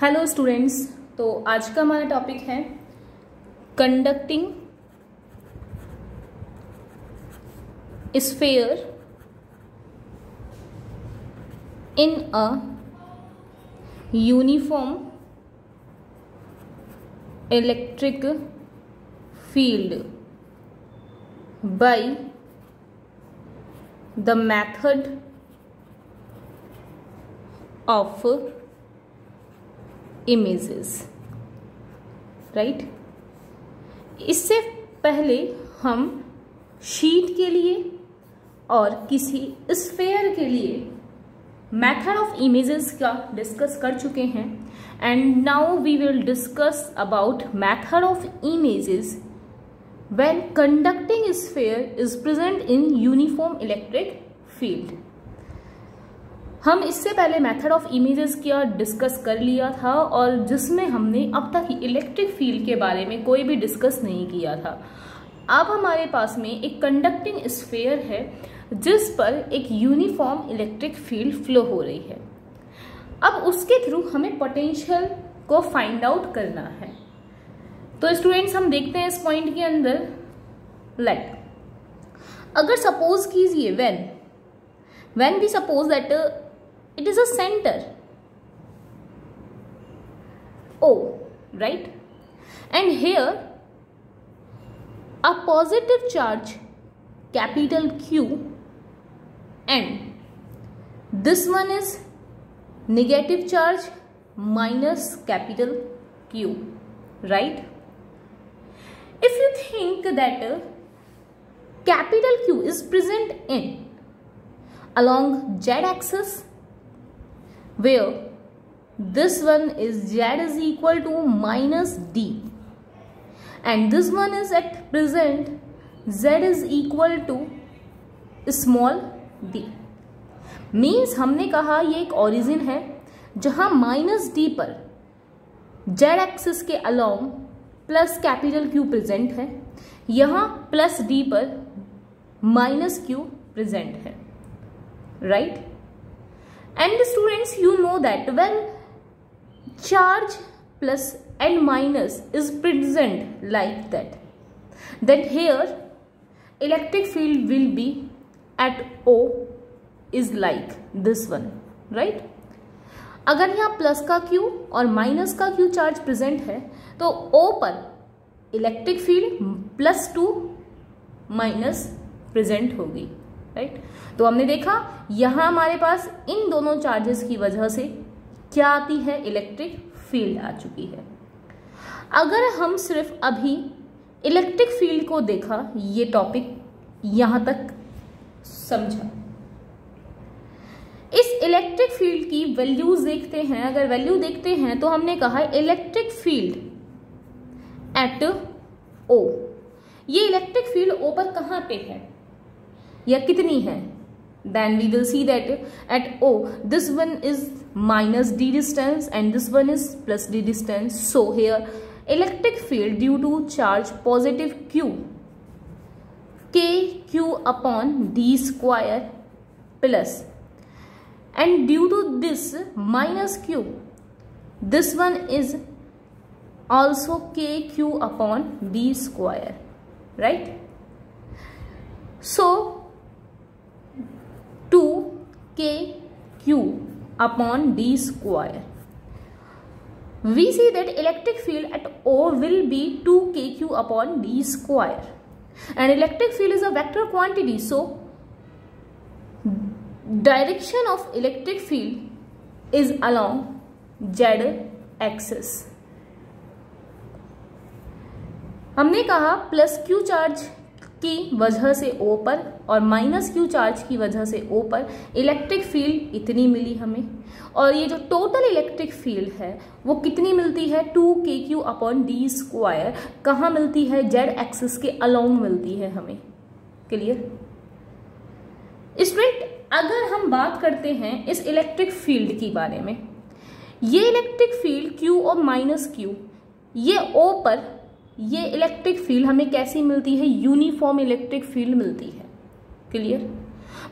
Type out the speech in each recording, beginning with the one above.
Hello students, तो आज का हमारा टॉपिक है conducting sphere in a uniform electric field by the method of images. Right, इससे पहले हम शीट के लिए और किसी स्फीयर के लिए मेथड ऑफ इमेजेस का डिस्कस कर चुके हैं and now we will discuss about method of images when conducting sphere is present in uniform electric field. हम इससे पहले मेथड ऑफ इमेजेस का डिस्कस कर लिया था और जिसमें हमने अब तक इलेक्ट्रिक फील्ड के बारे में कोई भी डिस्कस नहीं किया था। अब हमारे पास में एक कंडक्टिंग स्फीयर है जिस पर एक यूनिफॉर्म इलेक्ट्रिक फील्ड फ्लो हो रही है। अब उसके थ्रू हमें पोटेंशियल को फाइंड आउट करना है। तो स्टूडेंट्स, हम देखते हैं इस पॉइंट के अंदर लेट अगर सपोज कीजिए when we suppose that it is a center O, right? And here a positive charge capital Q and this one is negative charge minus capital Q, right? If you think that capital Q is present in along Z axis where this one is Z is equal to minus D and this one is at present Z is equal to small d, means हमने कहा ये एक origin है जहां minus D पर Z axis के along plus capital Q present है, यहां प्लस D पर माइनस Q प्रेजेंट है, right? And students, you know that when charge plus and minus is present like that, then here electric field will be at O is like this one, right? अगर यहाँ plus का Q और minus का Q charge present है तो O पर electric field +2 minus present होगी, right? तो हमने देखा यहां हमारे पास इन दोनों चार्जेस की वजह से क्या आती है, इलेक्ट्रिक फील्ड आ चुकी है। अगर हम सिर्फ अभी इलेक्ट्रिक फील्ड को देखा, ये टॉपिक यहां तक समझा, इस इलेक्ट्रिक फील्ड की वैल्यूज देखते हैं। अगर वैल्यू देखते हैं तो हमने कहा इलेक्ट्रिक फील्ड एट O, ये इलेक्ट्रिक फील्ड O पर कहां पे है या कितनी है? Then we will see that at O this one is minus d distance and this one is plus d distance. So here electric field due to charge positive Q, K Q upon d square plus, and due to this minus Q, this one is also K Q upon d square, right? So 2kq upon d square, we see that electric field at O will be 2kq upon d square and electric field is a vector quantity, so direction of electric field is along Z axis. हमने कहा plus Q charge की वजह से O पर और minus Q charge की वजह से O पर इलेक्ट्रिक फील्ड इतनी मिली हमें, और ये जो टोटल इलेक्ट्रिक फील्ड है वो कितनी मिलती है, 2kq अपॉन डी स्क्वायर। कहाँ मिलती है? Z एक्सिस के अलोंग मिलती है हमें। Clear student? अगर हम बात करते हैं इस इलेक्ट्रिक फील्ड की बारे में, ये इलेक्ट्रिक फील्ड Q और माइनस Q, ये O पर ये इलेक्ट्रिक फील्ड हमें कैसी मिलती है? यूनिफॉर्म इलेक्ट्रिक फील्ड मिलती है। क्लियर?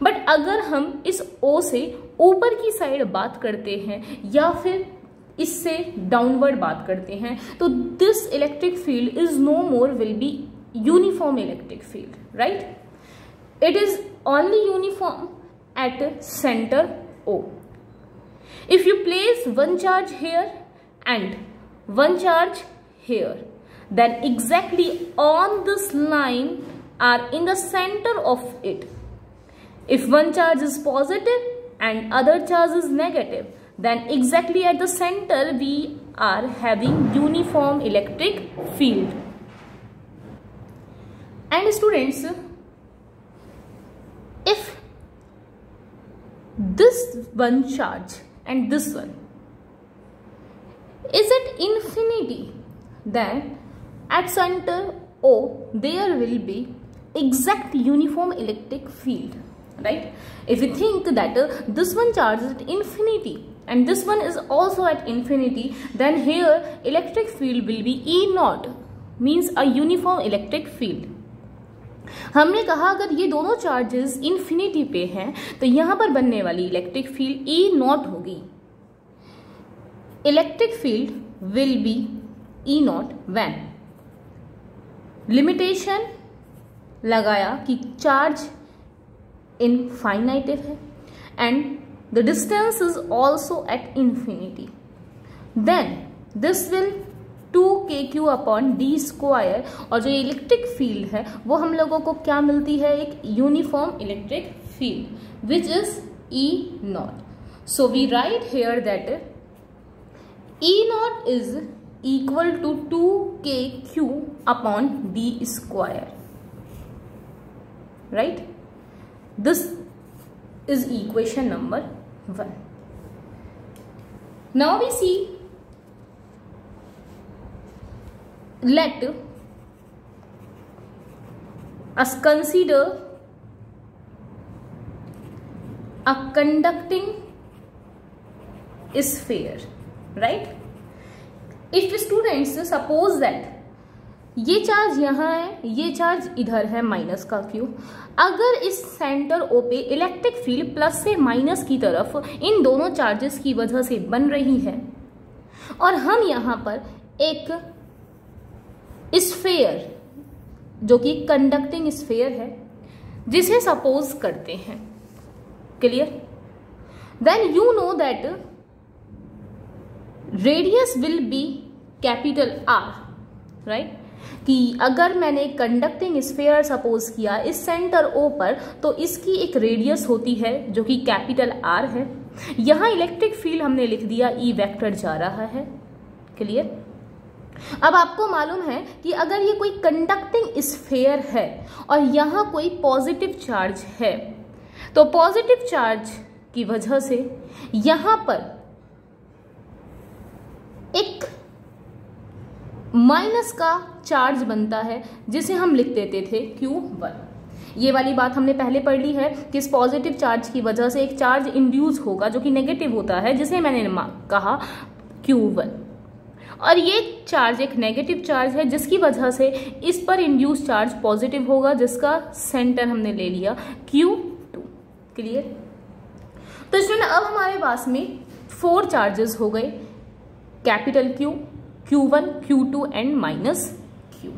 बट अगर हम इस O से ऊपर की साइड बात करते हैं या फिर इससे डाउनवर्ड बात करते हैं तो this electric field is no more will be uniform electric field, right? It is only uniform at center O. If you place one charge here and one charge here, then exactly on this line are in the center of it. If one charge is positive and other charge is negative, then exactly at the center we are having uniform electric field. And students, if this one charge and this one is at infinity, then at center O there will be exact uniform electric field, right? If we think that this one charge is at infinity and this one is also at infinity, then here electric field will be E naught, means a uniform electric field. हमने कहा अगर ये दोनों charges infinity पे हैं तो यहां पर बनने वाली इलेक्ट्रिक फील्ड ई नॉट होगी. Electric field will be E naught when limitation लगाया कि चार्ज इनफाइनाइटिव है and the distance is also at infinity, then this will 2kq upon D square. और जो इलेक्ट्रिक फील्ड है वो हम लोगों को क्या मिलती है, एक uniform electric field which is E naught. So we write here that E naught is equal to 2kq upon D square, right? This is equation number 1. Now we see, let us consider a conducting sphere, right? If students suppose that ये charge यहाँ है, ये charge इधर है minus का Q, अगर इस centre O पे इलेक्ट्रिक फील्ड प्लस से माइनस की तरफ इन दोनों चार्जेस की वजह से बन रही है और हम यहाँ पर एक स्फेयर जो कि कंडक्टिंग स्फेयर है जिसे सपोज करते हैं, clear? Then you know that radius will be capital R, right? कि अगर मैंने कंडक्टिंग स्फेयर सपोज किया इस सेंटर O पर तो इसकी एक रेडियस होती है जो कि कैपिटल R है. यहाँ इलेक्ट्रिक फील्ड हमने लिख दिया E वेक्टर जा रहा है, क्लियर? अब आपको मालूम है कि अगर ये कोई कंडक्टिंग स्फेयर है और यहाँ कोई पॉजिटिव चार्ज है तो पॉजिटिव चार्ज की वजह से यहाँ पर एक माइनस का चार्ज बनता है जिसे हम लिख देते थे Q1. ये वाली बात हमने पहले पढ़ ली है कि इस पॉजिटिव चार्ज की वजह से एक चार्ज इंड्यूस होगा जो कि नेगेटिव होता है जिसे मैंने कहा Q1, और ये चार्ज एक नेगेटिव चार्ज है जिसकी वजह से इस पर इंड्यूस चार्ज पॉजिटिव होगा जिसका सेंटर हमने ले लिया Q2, क्लियर? तो स्टूडेंट अब हमारे पास में 4 चार्जेस हो गए, capital Q, Q1, Q2 and minus Q.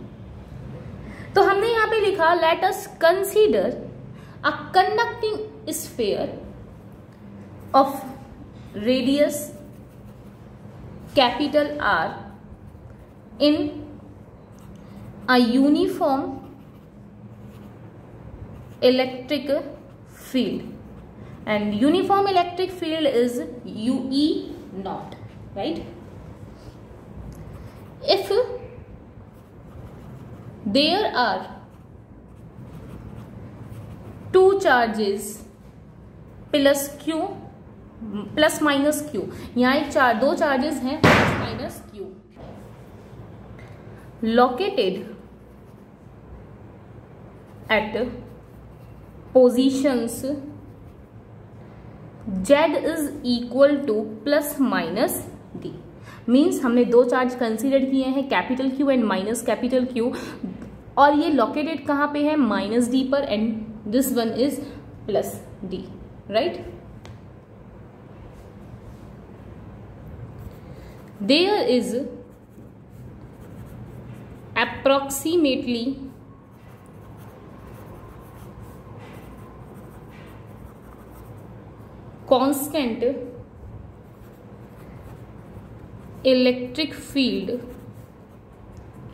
तो हमने यहाँ पे लिखा let us consider a conducting sphere of radius capital R in a uniform electric field, and uniform electric field is UE naught, right? If there are two charges plus Q plus minus Q, यहाँ एक दो charges हैं plus minus Q, located at positions Z is equal two plus minus D. Means हमने दो charge consider किए हैं capital Q and minus capital Q, और ये लोकेटेड कहाँ पे है, माइनस D पर, and this one is plus D, right? there is approximately constant electric field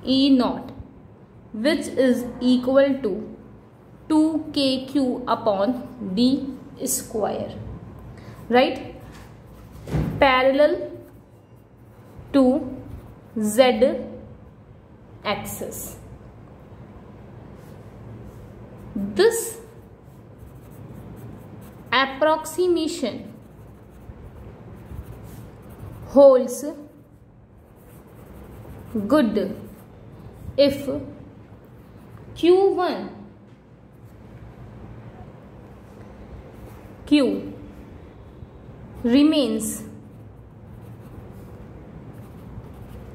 E naught, which is equal to 2kq upon d square, right, parallel to z axis. This approximation holds good if q1 q remains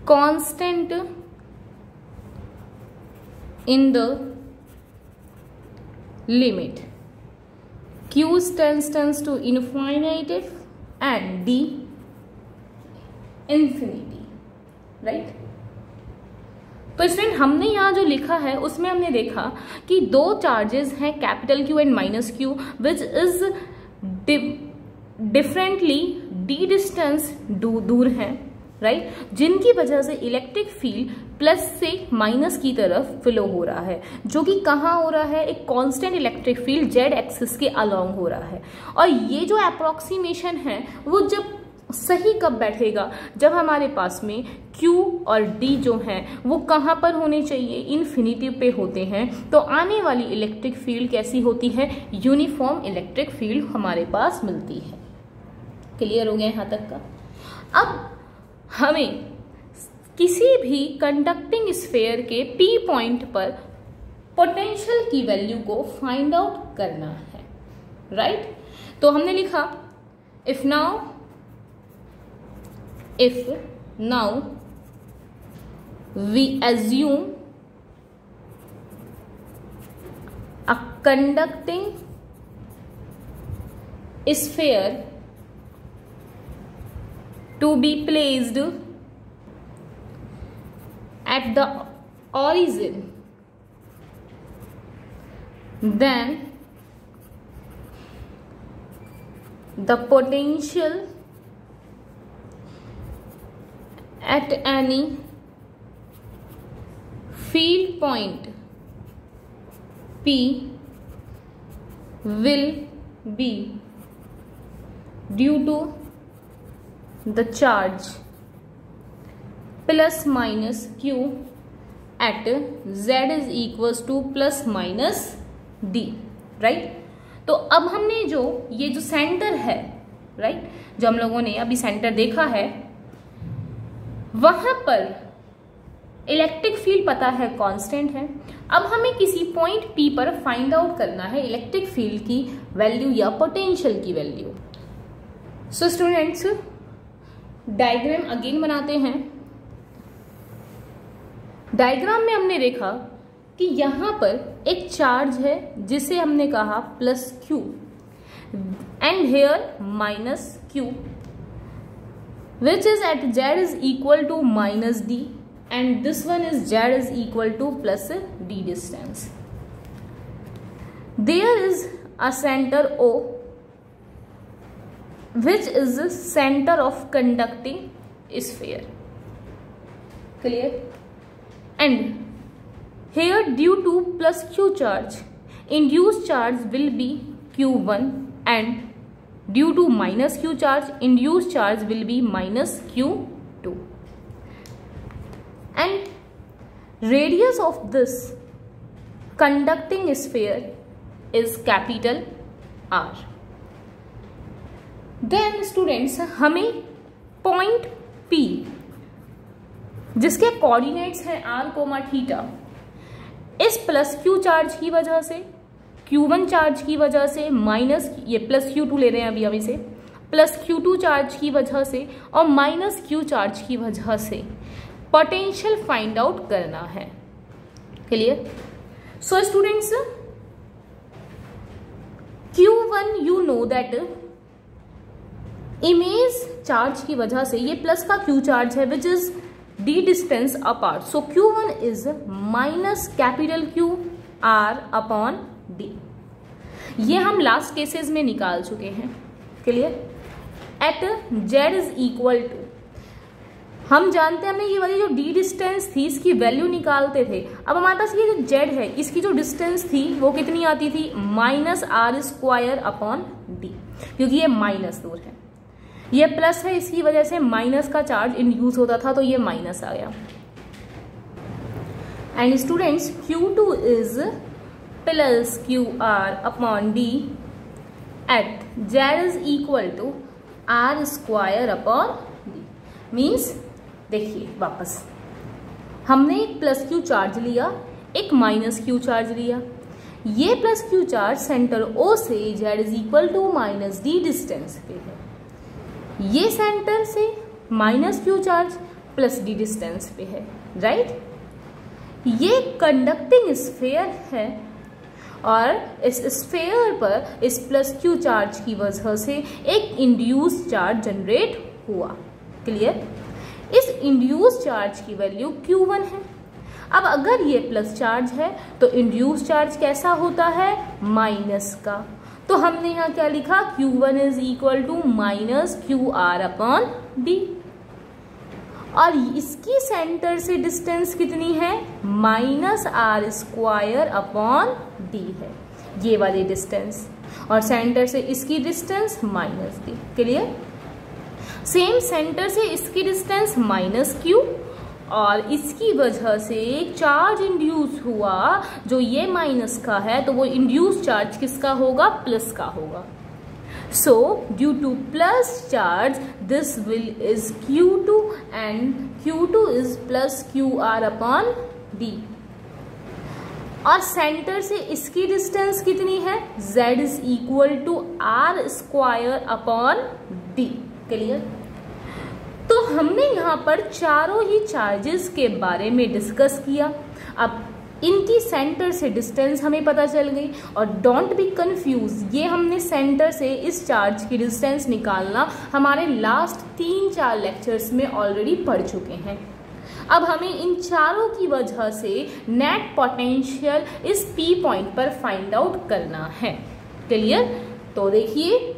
constant in the limit q tends to infinity and d infinity, right. तो student हमने यहाँ जो लिखा है उसमें हमने देखा कि दो चार्जेस हैं capital Q and minus Q which is differently D distance दूर हैं, राइट, जिनकी वजह से इलेक्ट्रिक फील्ड प्लस से माइनस की तरफ फ्लो हो रहा है, जो कि कहाँ हो रहा है, एक constant electric field Z axis के अलोंग हो रहा है। और ये जो अप्रोक्सीमेशन है वो जब सही कब बैठेगा, जब हमारे पास में Q और D जो हैं वो कहाँ पर होने चाहिए, इन्फिनिटी पे होते हैं, तो आने वाली इलेक्ट्रिक फील्ड कैसी होती है, यूनिफॉर्म इलेक्ट्रिक फील्ड हमारे पास मिलती है। क्लियर हो गया यहाँ तक का। अब हमें किसी भी कंडक्टिंग स्फेयर के P पॉइंट पर पोटेंशियल की वैल्यू को फाइंड आउट करना है, राइट। तो हमने लिखा if now we assume a conducting sphere to be placed at the origin, then the potential at any field point P will be due to the charge plus minus Q at Z is equals to plus minus D, right. तो अब हमने जो ये जो centre है, right, जो हम लोगों ने अभी सेंटर देखा है, वहां पर इलेक्ट्रिक फील्ड पता है कांस्टेंट है। अब हमें किसी पॉइंट P पर फाइंड आउट करना है इलेक्ट्रिक फील्ड की वैल्यू या पोटेंशियल की value. So students, diagram again बनाते हैं। डायग्राम में हमने देखा कि यहां पर एक चार्ज है जिसे हमने कहा plus Q and here minus Q, which is at Z is equal to minus D, and this one is Z is equal to plus D distance. There is a center O, which is the center of conducting sphere. Clear? And here, due to plus Q charge, induced charge will be Q1, and due to minus Q charge, induced charge will be minus Q2. And radius of this conducting sphere is capital R. Then students, हमें point P जिसके coordinates हैं r, theta, इस plus Q charge की वजह से, Q1 charge की वजह से, माइनस ये प्लस Q2 ले रहे हैं अभी हम इसे, प्लस Q2 चार्ज की वजह से और माइनस Q चार्ज की वजह से पोटेंशियल फाइंड आउट करना है। Clear? So students, Q1 you know that image charge की वजह से ये प्लस का क्यू चार्ज है which is D distance apart, so Q1 is minus capital Q R upon D। ये हम लास्ट केसेस में निकाल चुके हैं, clear. At Z is equal to, हम जानते हैं हमने ये वाली जो D डिस्टेंस थी इसकी वैल्यू निकालते थे। अब हमारे पास ये जो Z है इसकी जो डिस्टेंस थी वो कितनी आती थी, minus R square upon D, क्योंकि ये माइनस दूर है, ये प्लस है, इसकी वजह से माइनस का चार्ज इंड्यूस होता था तो ये माइनस आ गया। And students Q2 is plus QR upon D at Z is equal to R square upon D। Means देखिए वापस हमने एक प्लस क्यू चार्ज लिया, एक माइनस क्यू चार्ज लिया। ये plus Q charge centre O से Z is equal to minus D distance पे है, ये सेंटर से minus Q charge plus D distance पे है, राइट। ये कंडक्टिंग स्फीयर है और इस स्फीयर पर इस प्लस क्यू चार्ज की वजह से एक इंड्यूस चार्ज जनरेट हुआ, क्लियर। इस इंड्यूस चार्ज की वैल्यू Q1 है। अब अगर ये प्लस चार्ज है तो इंड्यूस चार्ज कैसा होता है, माइनस का, तो हमने यहाँ क्या लिखा, Q1 is equal to minus QR upon D। और इसकी सेंटर से डिस्टेंस कितनी है, minus R square upon D है, ये वाली डिस्टेंस, और सेंटर से इसकी distance minus D, clear. Same centre से इसकी डिस्टेंस माइनस Q और इसकी वजह से एक चार्ज इंड्यूस हुआ जो ये माइनस का है, तो वो इंड्यूस चार्ज किसका होगा, प्लस का होगा। So due to plus charge this will is Q2 and Q2 is plus QR upon D। और सेंटर से इसकी डिस्टेंस कितनी है, Z is equal to R square upon D, clear. तो हमने यहाँ पर चारों ही चार्जेस के बारे में डिस्कस किया। अब इनकी सेंटर से डिस्टेंस हमें पता चल गई, और डोंट बी कंफ्यूज, ये हमने सेंटर से इस चार्ज की डिस्टेंस निकालना हमारे लास्ट 3-4 लेक्चर्स में ऑलरेडी पढ़ चुके हैं। अब हमें इन चारों की वजह से नेट पोटेंशियल इस P पॉइंट पर फाइंड आउट करना है, क्लियर। तो देखिए,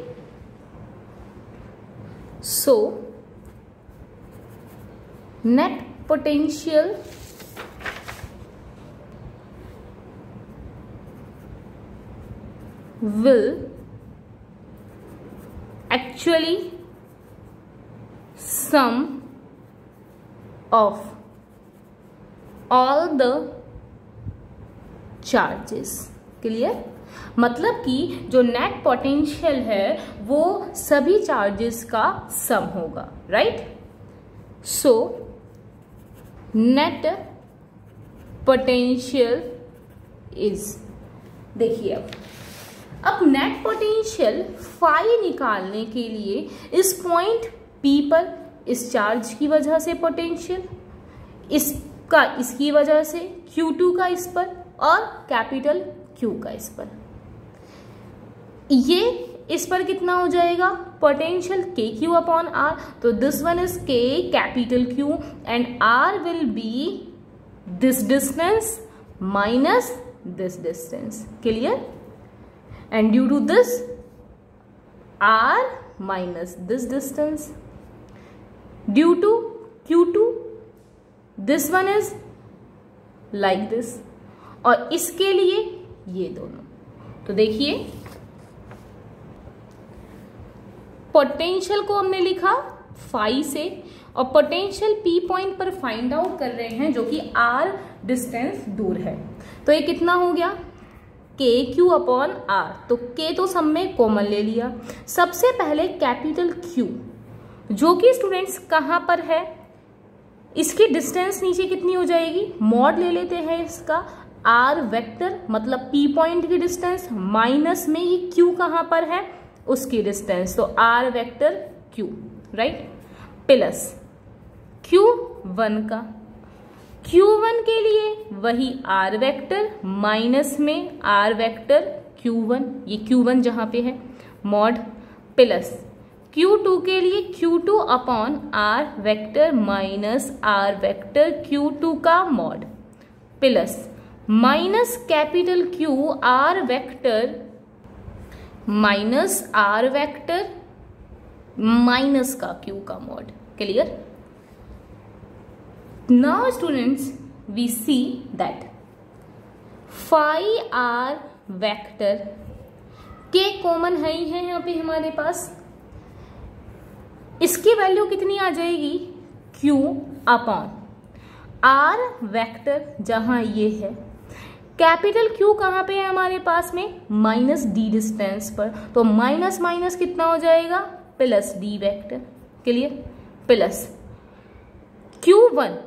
सो net potential will actually sum of all the charges, clear. मतलब कि जो नेट पोटेंशियल है वो सभी चार्जेस का सम होगा, right. So net potential is, देखिए अब नेट पोटेंशियल फाई निकालने के लिए इस पॉइंट P पर इस चार्ज की वजह से पोटेंशियल, इसका इसकी वजह से Q2 का इस पर, और कैपिटल Q का इस पर, ये इस पर कितना हो जाएगा, पोटेंशियल KQ अपॉन R। तो this one is K capital Q and R will be this distance minus this distance, clear. And due to this R minus this distance, due to Q2 this one is like this, और इसके लिए ये दोनों। तो देखिए potential को हमने लिखा फाई से, और पोटेंशियल P पॉइंट पर फाइंड आउट कर रहे हैं जो कि R डिस्टेंस दूर है। तो ये कितना हो गया, KQ अपॉन R। तो K तो सब में कॉमन ले लिया। सबसे पहले कैपिटल Q जो कि स्टूडेंट्स कहाँ पर है, इसकी डिस्टेंस नीचे कितनी हो जाएगी, मॉड ले लेते हैं इसका, R वेक्टर मतलब P पॉइंट की डिस्टेंस माइनस में ये Q कहाँ पर है, उसकी डिस्टेंस, तो R vector Q, right, plus Q1 का, Q1 के लिए वही R वेक्टर माइनस में R वेक्टर Q1, ये Q1 जहाँ पे है, मॉड प्लस Q2 के लिए Q2 upon R vector minus R vector Q2 का mod plus minus capital Q R vector minus R vector minus का Q का mod. Clear? Now students we see that phi R vector के common है ही है यहाँ पे हमारे पास। इसकी वैल्यू कितनी आ जाएगी? Q अपॉन R वेक्टर, जहां ये है कैपिटल Q कहाँ पे है हमारे पास में? माइनस D डिस्टेंस पर, तो माइनस माइनस कितना हो जाएगा? Plus D vector. Clear? Plus Q1।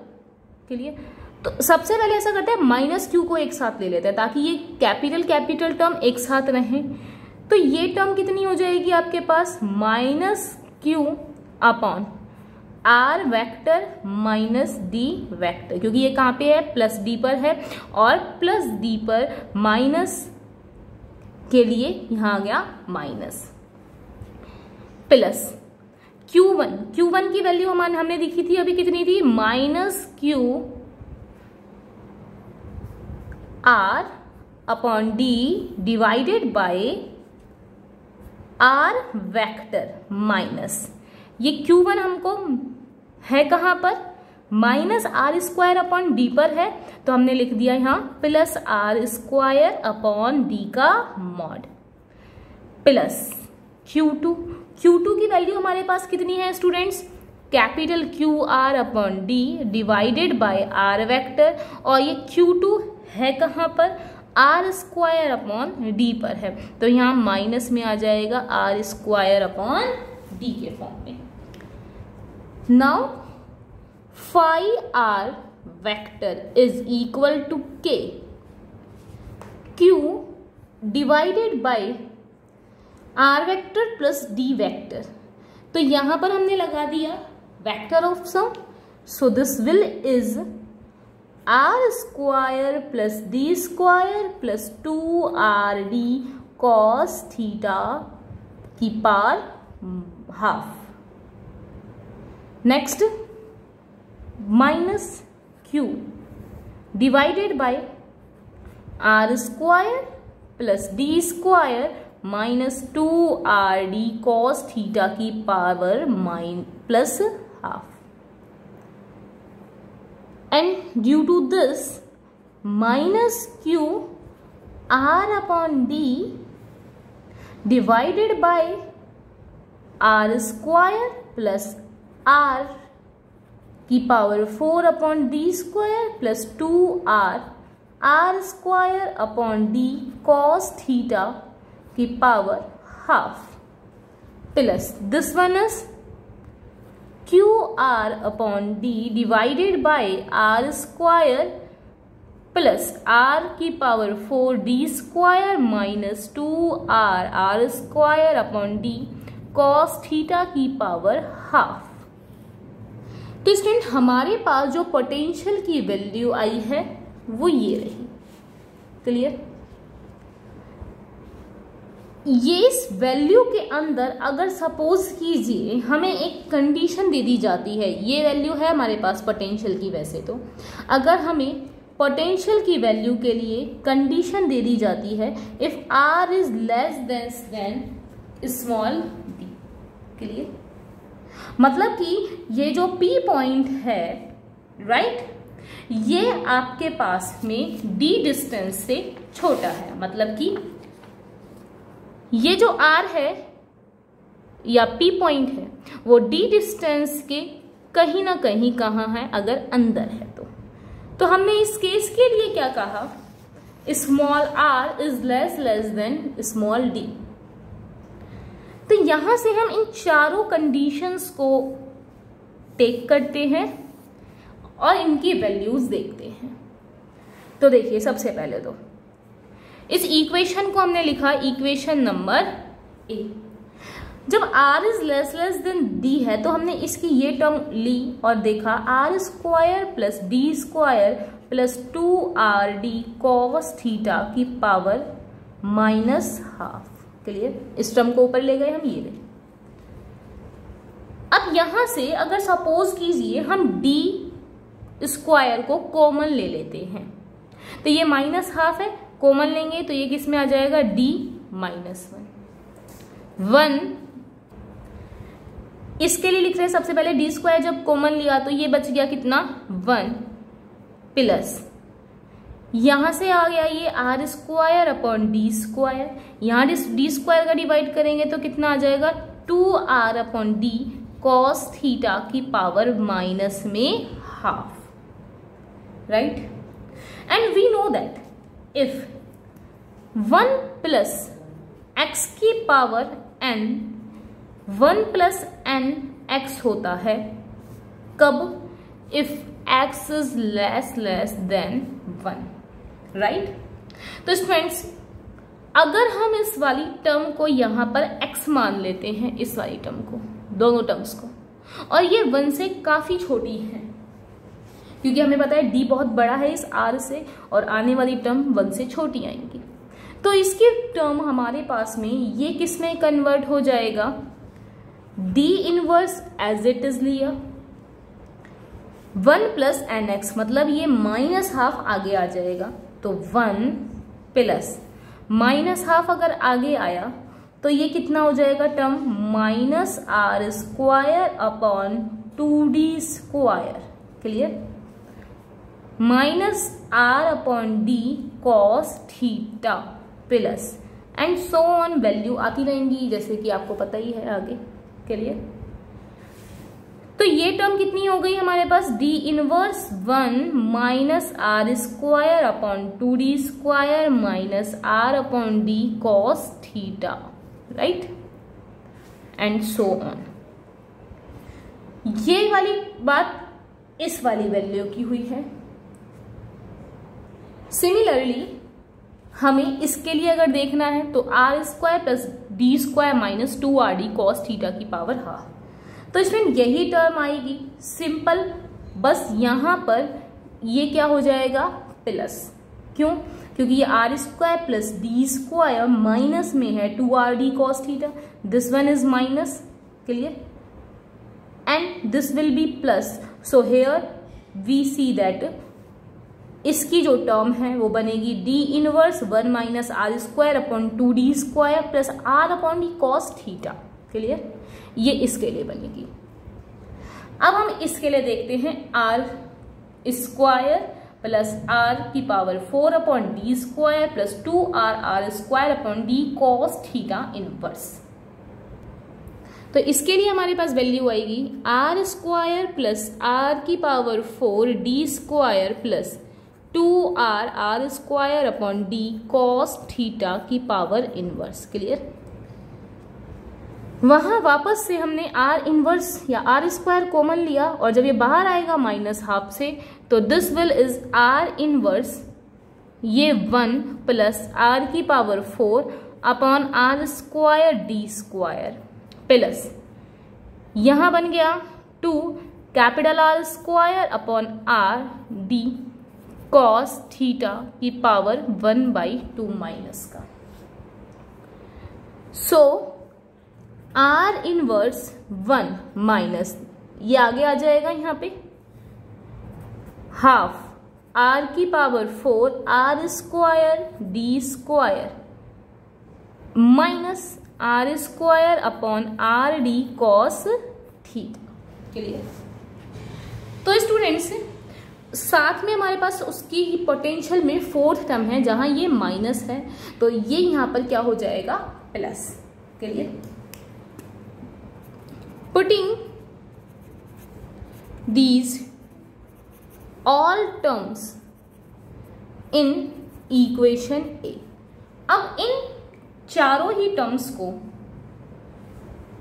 Clear? तो सबसे पहले ऐसा करते हैं, माइनस Q को एक साथ ले लेते हैं ताकि ये कैपिटल टर्म एक साथ रहें। तो ये टर्म कितनी हो जाएगी आपके पास? Minus Q upon R vector minus D vector, क्योंकि ये कहाँ पे है? प्लस D पर है, और प्लस D पर माइनस के लिए यहाँ आ गया माइनस, प्लस Q1 की वैल्यू हमने देखी थी अभी, कितनी थी? Minus Q R upon D divided by R vector minus, ये Q1 हमको है कहां पर? Minus R square upon D पर है, तो हमने लिख दिया यहां plus R square upon D का मॉड प्लस Q2 की वैल्यू हमारे पास कितनी है students? Capital Q R upon D divided by R vector, और ये Q2 है कहां पर? R स्क्वायर अपॉन D पर है, तो यहाँ माइनस में आ जाएगा R स्क्वायर अपॉन D के फॉर्म में। Now phi R vector is equal to K Q divided by R vector plus D vector, तो यहां पर हमने लगा दिया vector of sum, so this will is R square plus D square plus 2RD cos theta की power half. Next minus Q divided by R square plus D square minus 2RD cos theta की power plus half, and due to this minus Q R upon D divided by R square plus R की power 4 upon D square plus 2R R square upon D cos theta की power half, plus this one is QR upon D divided by R square plus R की power 4D square minus 2R R square upon D cos theta की power half. तो student हमारे पास जो potential की value आई है वो ये रही। क्लियर? ये इस वैल्यू के अंदर अगर सपोज कीजिए हमें एक कंडीशन दे दी जाती है, ये वैल्यू है हमारे पास पोटेंशियल की, वैसे तो अगर हमें पोटेंशियल की वैल्यू के लिए कंडीशन दे दी जाती है if R is less then small d। Clear? मतलब कि ये जो P पॉइंट है, राइट, ये आपके पास में D डिस्टेंस से छोटा है, मतलब कि ये जो R है या P पॉइंट है वो D डिस्टेंस के कहीं ना कहीं कहाँ है, अगर अंदर है तो हमने इस केस के लिए क्या कहा? Small r is less then small d। तो यहां से हम इन चारों कंडीशंस को टेक करते हैं और इनकी वैल्यूज देखते हैं। तो देखिए सबसे पहले तो इस इक्वेशन को हमने लिखा इक्वेशन नंबर A। जब r is less then d है तो हमने इसकी ये टर्म ली और देखा r square plus d square plus 2rd cos theta की पावर माइनस हाफ। क्लियर? इस टर्म को ऊपर ले गए हम, ये ले। अब यहां से अगर सपोज कीजिए हम डी स्क्वायर को कॉमन ले लेते हैं, तो ये -½ है, कॉमन लेंगे तो ये किस में आ जाएगा, d -1। 1 इसके लिए लिख रहे हैं सबसे पहले डी स्क्वायर जब कॉमन लिया तो ये बच गया कितना, 1 प्लस यहां से आ गया ये r square upon D square, यहां डी स्क्वायर का डिवाइड करेंगे तो कितना आ जाएगा, 2r upon D cos theta की पावर माइनस में half, right. And we know that if 1 plus x की power n 1 plus n x होता है, कब, if x is less than 1, right. तो स्टूडेंट्स अगर हम इस वाली टर्म को यहां पर x मान लेते हैं, इस वाली टर्म को, दोनों टर्म्स को, और ये 1 से काफी छोटी है क्योंकि हमें पता है d बहुत बड़ा है इस r से और आने वाली टर्म 1 से छोटी आएंगी, तो इसकी टर्म हमारे पास में ये किस में कन्वर्ट हो जाएगा, d inverse as it is लिया, 1 प्लस nx मतलब ये -½ आगे आ जाएगा, तो 1 प्लस -½ अगर आगे आया तो ये कितना हो जाएगा term, -r square upon 2d square, clear, -r upon d cos theta plus and so on, value आती रहेंगी जैसे कि आपको पता ही है आगे, क्लियर। तो ये टर्म कितनी हो गई हमारे पास, d inverse 1 -r square upon 2d square -r upon d cos theta, right, and so on. ये वाली बात इस वाली वैल्यू की हुई है। सिमिलरली हमें इसके लिए अगर देखना है तो r square plus D square minus 2rd cos theta की पावर हाफ, तो इसमें यही टर्म आएगी सिंपल, बस यहां पर ये क्या हो जाएगा, प्लस, क्यों, क्योंकि ये r square plus D square minus में है 2rd cos theta, this one is minus, clear, and this will be plus, so here we see that इसकी जो टर्म है वो बनेगी d inverse 1 -r square upon 2d square plus r upon D cos theta, clear, ये इसके लिए बनेगी। अब हम इसके लिए देखते हैं r स्क्वायर प्लस r की power 4 upon D square plus 2r square upon D cos theta inverse. तो इसके लिए हमारे पास वैल्यू आएगी r स्क्वायर प्लस r की power 4 D square plus 2r square upon D cos theta की power inverse, clear. वहां वापस से हमने r इनवर्स या r स्क्वायर कॉमन लिया और जब ये बाहर आएगा -½ से, तो this will is r inverse ये 1 प्लस r की power 4 upon r square D square plus यहां बन गया 2 capital R square upon r D cos theta की पावर 1/2 माइनस का। सो r इनवर्स 1 माइनस ये आगे आ जाएगा यहाँ पे हाफ r की power 4 r square D square minus r square upon r D cos theta, clear. तो स्टूडेंट्स साथ में हमारे पास उसकी पोटेंशियल में 4th टर्म है जहां ये माइनस है, तो ये यहां पर क्या हो जाएगा, plus, clear. Putting these all terms in equation A, अब इन चारों ही टर्म्स को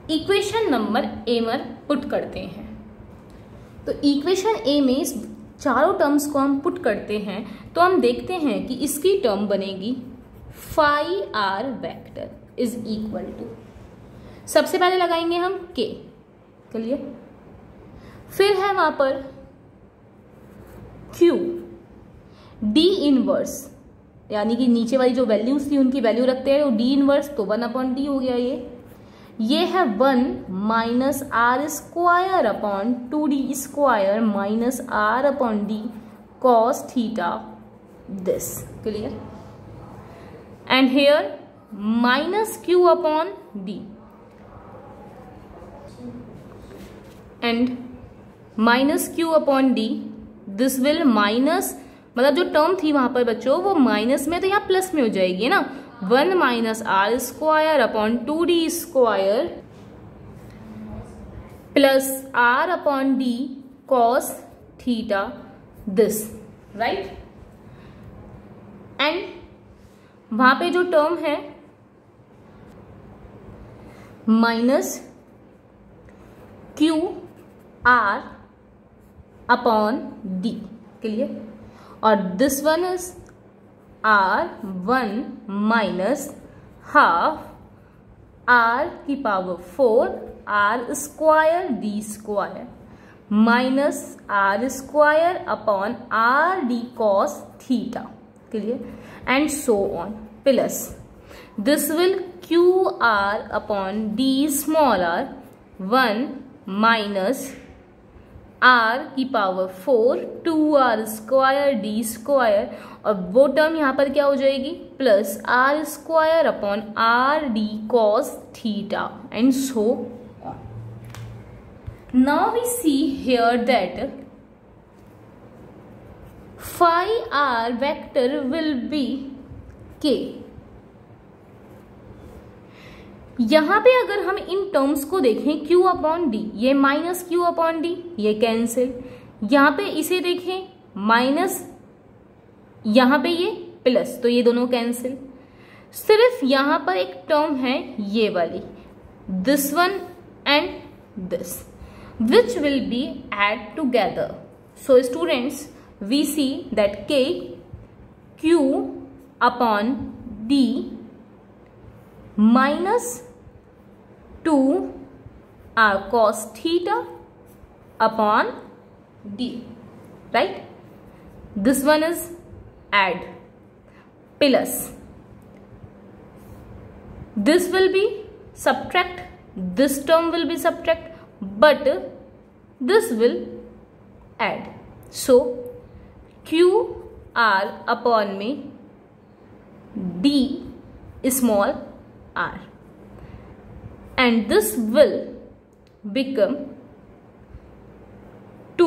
इक्वेशन नंबर ए में पुट करते हैं। तो इक्वेशन ए में इस चारों टर्म्स को हम पुट करते हैं तो हम देखते हैं कि इसकी टर्म बनेगी phi r vector is equal to, सबसे पहले लगाएंगे हम k, क्लियर, फिर है वहां पर q d इनवर्स, यानी कि नीचे वाली जो वैल्यूज थी उनकी वैल्यू रखते हैं, d इनवर्स तो 1/d हो गया, ये ये है 1 minus R square upon 2d square minus R upon D cos theta this, clear. And here minus q upon d and minus q upon D, this will minus, मतलब जो term थी वहां पर बच्चों वो माइनस में, तो यहाँ प्लस में हो जाएगी ना। 1 minus R square upon 2d square plus R upon D cos theta this, right. And वहां पे जो टर्म है minus Q R upon D, clear. और this one is r1 minus half r की power 4 r square D square minus r square upon r D cos theta, clear. And so on, plus this will q r upon d small r 1 minus r की power 4 2r square D square, और वो term यहाँ पर क्या हो जाएगी plus r square upon r D cos theta and so on. Now we see here that phi r vector will be k। यहां पे अगर हम इन टर्म्स को देखें q अपॉन डी, ये माइनस q अपॉन डी ये cancel, यहां पे इसे देखें माइनस, यहां पे ये प्लस, तो ये दोनों कैंसिल। सिर्फ यहां पर एक टर्म है ये वाली, this one and this, which will be add together. So students we see that k q upon d minus 2 r cos theta upon d, right? This one is add plus this will be subtract, this term will be subtract, but this will add. So q r upon में d small r, and this will become 2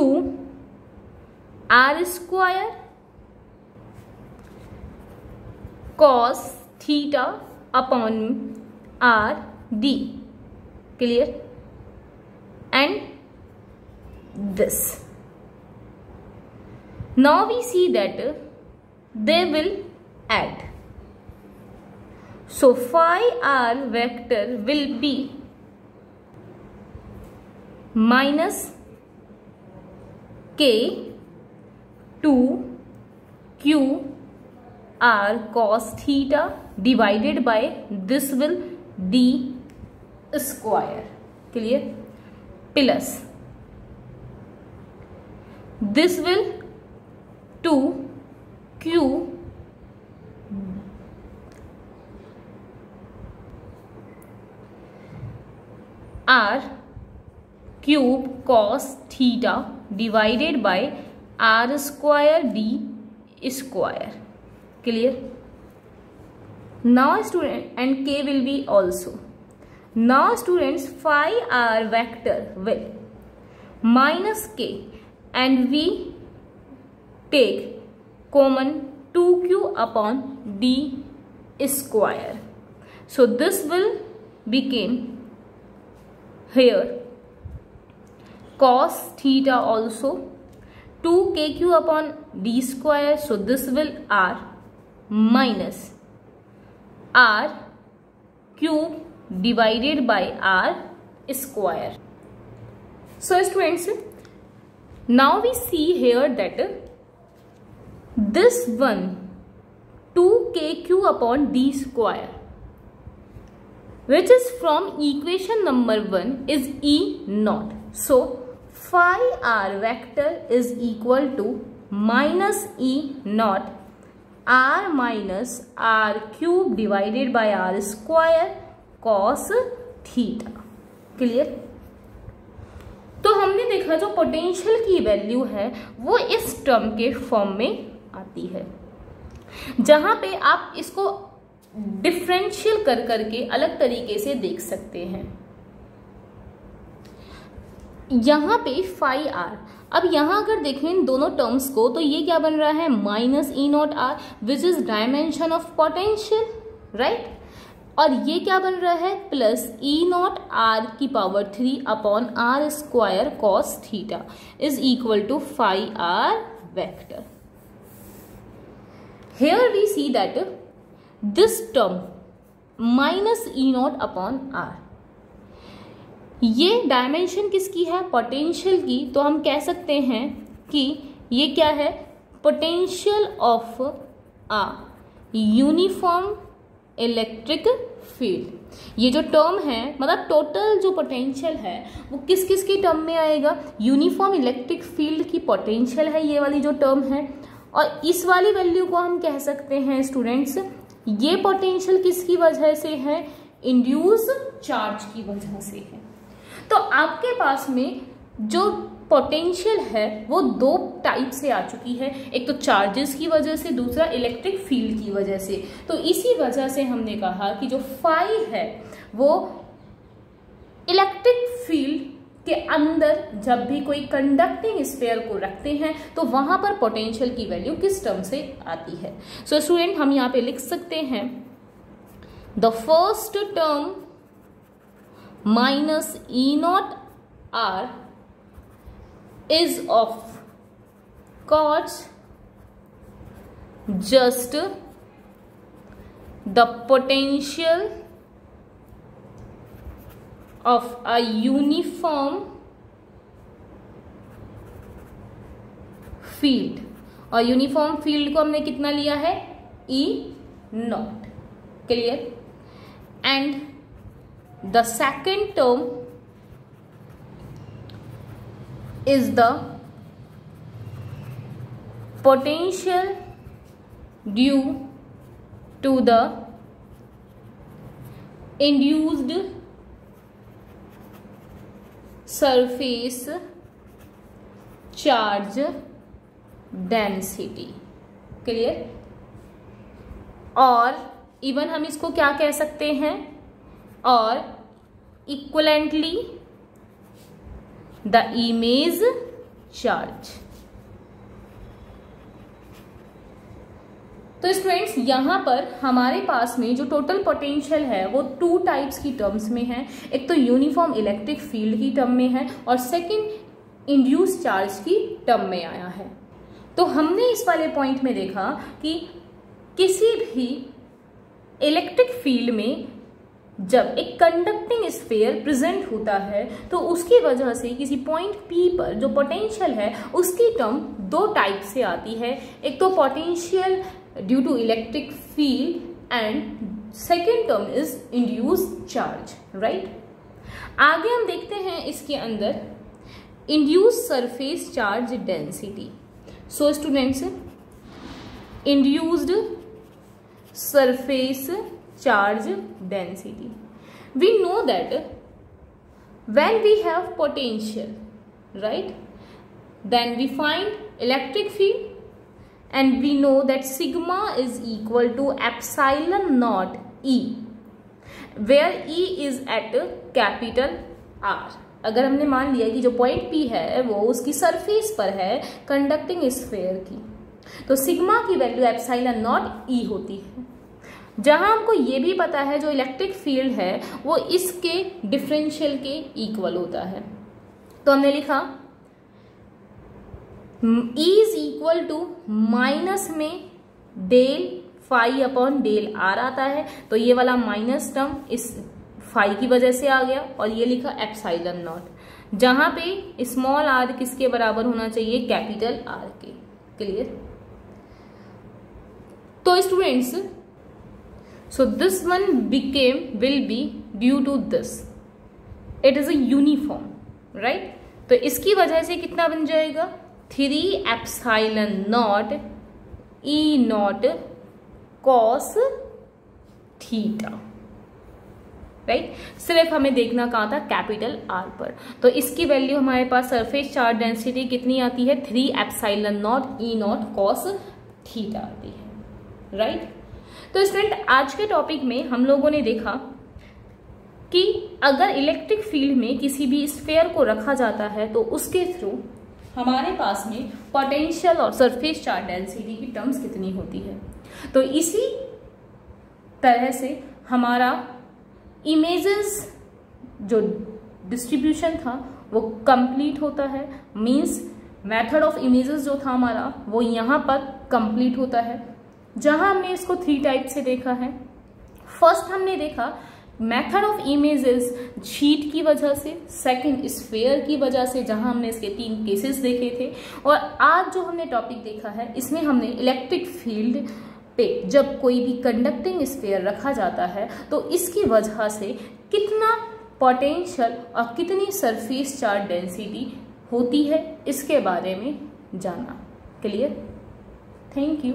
r square cos theta upon r d, clear। and this, now we see that they will add. So phi r vector will be minus k 2 q r cos theta divided by this will d square, clear, plus this will 2 q r cube cos theta divided by r square d square, clear। Now student, and k will be also. Now students phi r vector will minus k, and we take common 2q upon d square, so this will become here cos theta also 2kq upon d square, so this will r minus r cube divided by r square. So students, now we see here that this one 2kq upon d square, which is from equation number 1 is E naught. So phi r vector is equal to minus E naught r minus r cube divided by r square cos theta. Clear? तो हमने देखा जो potential की value है वो इस term के form में आती है, जहां पे आप इसको डिफरेंशियल कर करके अलग तरीके से देख सकते हैं। यहां पे फाई आर, अब यहां अगर देखें इन दोनों टर्म्स को तो ये क्या बन रहा है, minus E naught R which is dimension of potential, right. और ये क्या बन रहा है, प्लस ई नॉट आर की पावर 3 अपॉन R square cos theta is equal to phi R vector. Here we see that this term minus E naught upon R, ये dimension किसकी है, पोटेंशियल की। तो हम कह सकते हैं कि ये क्या है, potential of a uniform electric field. ये जो टर्म है मतलब टोटल जो पोटेंशियल है वो किस किस की टर्म में आएगा, यूनिफॉर्म इलेक्ट्रिक फील्ड की पोटेंशियल है ये वाली जो टर्म है। और इस वाली वैल्यू को हम कह सकते हैं स्टूडेंट्स, ये पोटेंशियल किसकी वजह से है, इंड्यूस चार्ज की वजह से है। तो आपके पास में जो पोटेंशियल है वो दो टाइप से आ चुकी है, एक तो चार्जेस की वजह से, दूसरा इलेक्ट्रिक फील्ड की वजह से। तो इसी वजह से हमने कहा कि जो फाई है वो इलेक्ट्रिक फील्ड के अंदर जब भी कोई कंडक्टिंग स्फीयर को रखते हैं तो वहां पर पोटेंशियल की वैल्यू किस टर्म से आती है। सो स्टूडेंट हम यहां पे लिख सकते हैं the first term minus E naught R is of course just the potential of a uniform field, और यूनिफॉर्म फील्ड को हमने कितना लिया है, E not. Clear? And the second term is the potential due to the induced surface charge density। Clear? और even हम इसको क्या कह सकते हैं, और इक्वलेंटली द इमेज चार्ज। तो स्टूडेंट्स यहां पर हमारे पास में जो टोटल पोटेंशियल है वो टू टाइप्स की टर्म्स में है, एक तो यूनिफॉर्म इलेक्ट्रिक फील्ड की टर्म में है और सेकंड इंड्यूस चार्ज की टर्म में आया है। तो हमने इस वाले पॉइंट में देखा कि किसी भी इलेक्ट्रिक फील्ड में जब एक कंडक्टिंग स्फीयर प्रेजेंट होता है तो उसकी वजह से किसी पॉइंट P पर जो पोटेंशियल है उसकी टर्म दो टाइप से आती है, एक तो potential due to electric field and second term is induce charge, right. आगे हम देखते हैं इसके अंदर induce surface charge density. So students, induced surface charge density, we know that when we have potential, right, then we find electric field and we know that sigma is equal to epsilon naught E, where E is at capital R। अगर हमने मान लिया कि जो point P है वो उसकी surface पर है कंडक्टिंग स्फीयर की, तो सिग्मा की वैल्यू एप्सिलॉन नॉट E होती है। जहां हमको ये भी पता है जो इलेक्ट्रिक फील्ड है वो इसके डिफरेंशियल के इक्वल होता है, तो हमने लिखा E is equal to minus में del phi upon del R आता है, तो ये वाला माइनस टर्म इस फाई की वजह से आ गया और ये लिखा एप्सिलॉन नॉट, जहां पे स्मॉल आर किसके बराबर होना चाहिए, कैपिटल आर के। क्लियर? तो students, so this one will be due to this, it is a uniform, right। तो इसकी वजह से कितना बन जाएगा, 3 epsilon not E not cos theta. Right. सिर्फ हमें देखना कहाँ था, कैपिटल आर पर। तो इसकी वैल्यू हमारे पास सरफेस चार्ज डेंसिटी कितनी आती है, 3 epsilon not E not cos theta आती है, राइट। तो स्टूडेंट आज के टॉपिक में हम लोगों ने देखा कि अगर इलेक्ट्रिक फील्ड में किसी भी स्फीयर को रखा जाता है तो उसके थ्रू हमारे पास में पोटेंशियल और सरफेस चार्ज डेंसिटी की टर्म्स कितनी होती है। तो इसी तरह से हमारा इमेजेस जो डिस्ट्रीब्यूशन था वो कंप्लीट होता है, मींस मेथड ऑफ इमेजेस जो था हमारा वो यहाँ पर कंप्लीट होता है, जहां हमने इसको 3 टाइप से देखा है। फर्स्ट हमने देखा मेथड ऑफ इमेजेस शीट की वजह से, सेकंड स्फीयर की वजह से जहां हमने इसके 3 केसेस देखे थे, और आज जो हमने टॉपिक देखा है इसमें हमने इलेक्ट्रिक फील्ड पे जब कोई भी कंडक्टिंग स्फीयर रखा जाता है तो इसकी वजह से कितना पोटेंशियल और कितनी सरफेस चार्ज डेंसिटी होती है इसके बारे में जाना। क्लियर? Thank you.